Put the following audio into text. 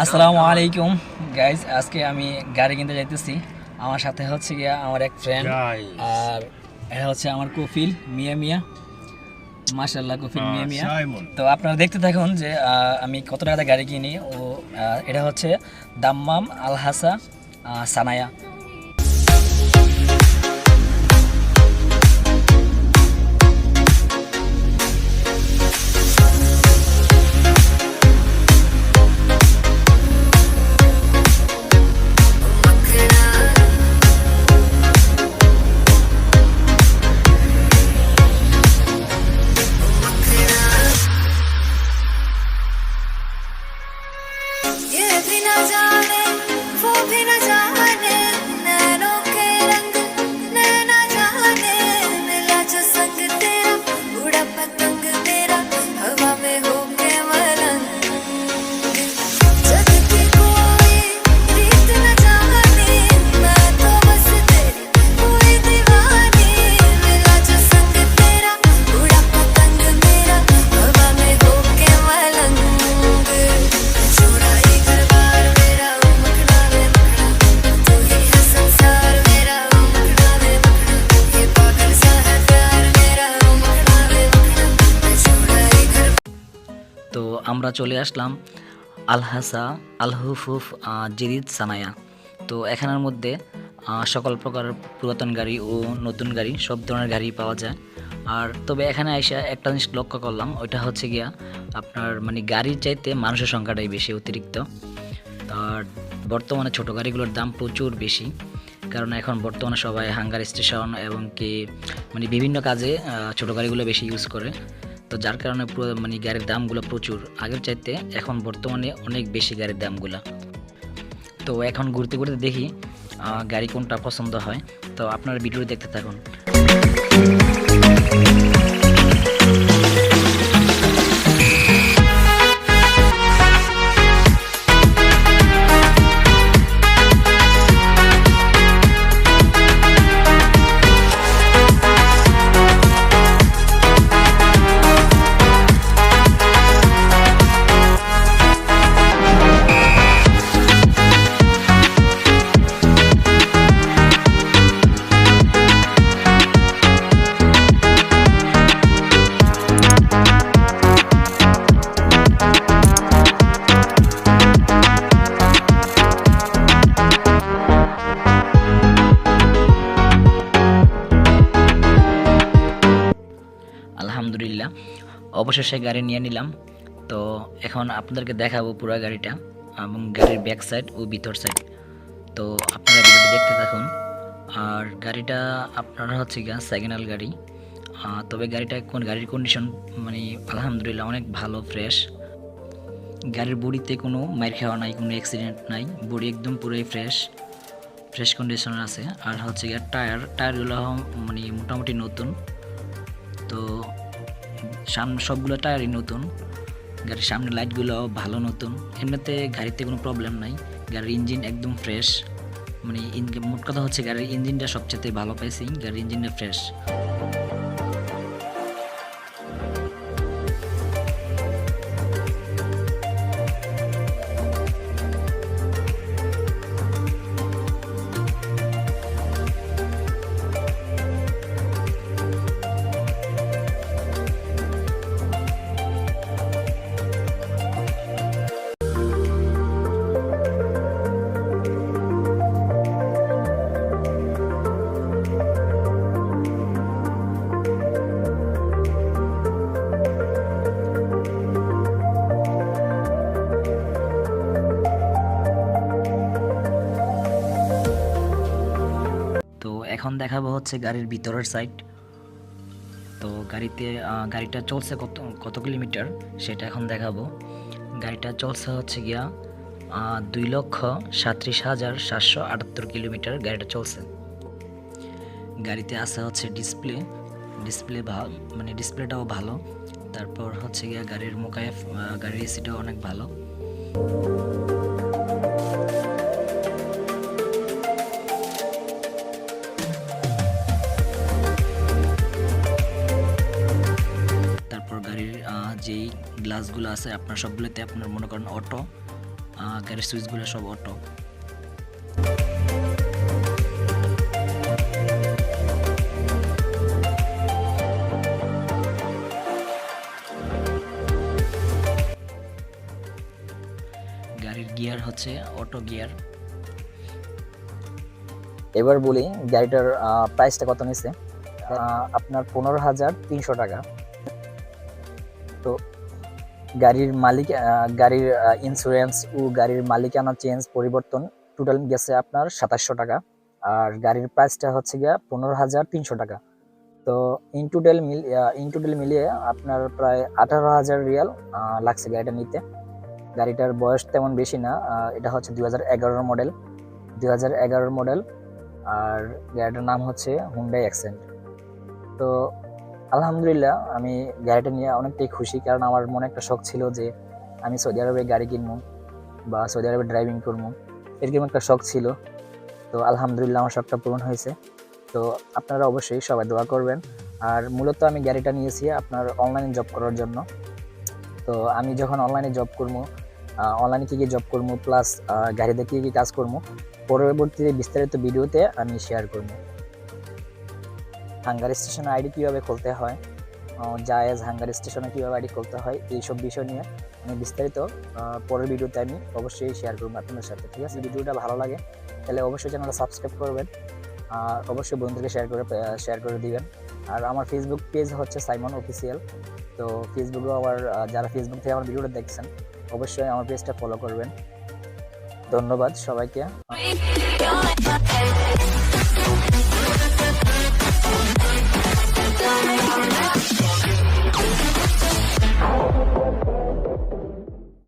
আসসালামু আলাইকুম গাইজ, আজকে আমি গাড়ি কিনতে যাইতেছি। আমার সাথে হচ্ছে গিয়া আমার এক ফ্রেন্ড, আর এটা হচ্ছে আমার কফিল মিয়া মিয়া, মাশাআল্লাহ কফিল মিয়া মিয়া। তো আপনারা দেখতে থাকুন যে আমি কত টাকাতে গাড়ি কিনি। ও এটা হচ্ছে দাম্মাম আল হাসা সানায়া। তো আমরা চলে আসলাম আল হাসা আল হুফুফ জিরিদ সানায়া। তো এখানের মধ্যে সকল প্রকার পুরাতন গাড়ি ও নতুন গাড়ি সব ধরনের গাড়ি পাওয়া যায়। আর তবে এখানে আইসা একটা জিনিস লক্ষ্য করলাম, ওইটা হচ্ছে গিয়া আপনার মানে গাড়ির চাইতে মানুষের সংখ্যাটাই বেশি অতিরিক্ত। আর বর্তমানে ছোটো গাড়িগুলোর দাম প্রচুর বেশি, কারণ এখন বর্তমানে সবাই হাঙ্গার স্টেশন এবং কি মানে বিভিন্ন কাজে ছোটো গাড়িগুলো বেশি ইউজ করে। তো যার কারণে পুরো মানে গাড়ির দামগুলো প্রচুর, আগের চাইতে এখন বর্তমানে অনেক বেশি গাড়ির দামগুলো। তো এখন ঘুরতে ঘুরতে দেখি গাড়ি কোনটা পছন্দ হয়। তো আপনারা ভিডিও দেখতে থাকুন। আলহামদুলিল্লাহ অবশেষে গাড়ি নিয়ে নিলাম। তো এখন আপনাদেরকে দেখাবো পুরো গাড়িটা এবং গাড়ির ব্যাক সাইড ও ভিতর সাইড। তো আপনারা ভিডিওটি দেখতে থাকুন। আর গাড়িটা আপনারা হচ্ছে গিয়া সেকেন্ড হ্যান্ড গাড়ি, তবে গাড়িটা গাড়ির কন্ডিশন মানে আলহামদুলিল্লাহ অনেক ভালো, ফ্রেশ। গাড়ির বডিতে কোনো মাইর খাওয়া নাই, কোনো অ্যাক্সিডেন্ট নাই, বডি একদম পুরোই ফ্রেশ কন্ডিশনে আছে। আর হচ্ছে গিয়া টায়ারগুলো মানে মোটামুটি নতুন। তো সামনে সবগুলো টায়ারই নতুন, গাড়ির সামনে লাইটগুলো ভালো নতুন। এমনিতে গাড়িতে কোনো প্রবলেম নাই, গাড়ির ইঞ্জিন একদম ফ্রেশ। মানে মোট কথা হচ্ছে গাড়ির ইঞ্জিনটা সবচেয়ে ভালো পাইছি, গাড়ির ইঞ্জিনটা ফ্রেশ। এখন দেখাবো হচ্ছে গাড়ির ভিতরের সাইড। তো গাড়িটা চলছে কত কিলোমিটার সেটা এখন দেখাবো। গাড়িটা চলছে হচ্ছে গিয়া 2,37,778 কিলোমিটার গাড়িটা চলছে। গাড়িতে আছে হচ্ছে ডিসপ্লে ভালো, মানে ডিসপ্লেটাও ভালো। তারপর হচ্ছে গিয়া গাড়ির মোকায়েফ, গাড়ির এসিটাও অনেক ভালো। গ্লাসগুলো আছে আপনার সবগুলোতে আপনার মনে করেন অটো, গাড়ির সুইচগুলো সব অটো। গাড়ির গিয়ার হচ্ছে অটো গিয়ার। এবার বলি গাড়িটার প্রাইসটা কত নিচ্ছে। আপনার 15,300 টাকা। তো গাড়ির মালিক, গাড়ির ইন্স্যুরেন্স ও গাড়ির মালিকানা চেঞ্জ পরিবর্তন টোটাল গেছে আপনার 2700 টাকা। আর গাড়ির প্রাইসটা হচ্ছে গিয়া 15,300 টাকা। তো ইন টোটাল মিলিয়ে আপনার প্রায় 18,000 রিয়াল লাগছে গাড়িটা নিতে। গাড়িটার বয়স তেমন বেশি না, এটা হচ্ছে 2011 মডেল। আর গাড়িটার নাম হচ্ছে হুন্ডাই অ্যাকসেন্ট। তো আলহামদুলিল্লাহ আমি গাড়িটা নিয়ে অনেকটাই খুশি, কারণ আমার মনে একটা শখ ছিল যে আমি সৌদি আরবে গাড়ি কিনবো বা সৌদি আরবে ড্রাইভিং করবো, এরকম একটা শখ ছিল। তো আলহামদুলিল্লাহ আমার শখটা পূরণ হয়েছে। তো আপনারা অবশ্যই সবাই দোয়া করবেন। আর মূলত আমি গাড়িটা নিয়েছি আপনার অনলাইনে জব করার জন্য। তো আমি যখন অনলাইনে জব করবো, অনলাইনে কী কী জব করবো প্লাস গাড়িতে কী কী কাজ করবো পরবর্তীতে বিস্তারিত ভিডিওতে আমি শেয়ার করবো। হাঙ্গার স্টেশনে আইডি কীভাবে খুলতে হয়, জায়েজ হাঙ্গার স্টেশনে কীভাবে আইডি খুলতে হয়, এইসব বিষয় নিয়ে আমি বিস্তারিত পরের ভিডিওতে আমি অবশ্যই শেয়ার করবো আপনাদের সাথে। ঠিক আছে, ভিডিওটা ভালো লাগে তাহলে অবশ্যই চ্যানেলটা সাবস্ক্রাইব করবেন আর অবশ্যই বন্ধুদেরকে শেয়ার করে দিবেন। আর আমার ফেসবুক পেজ হচ্ছে সাইমন অফিসিয়াল। তো ফেসবুকেও আমার যারা ফেসবুক থেকে আমার ভিডিওটা দেখছেন অবশ্যই আমার পেজটা ফলো করবেন। ধন্যবাদ সবাইকে।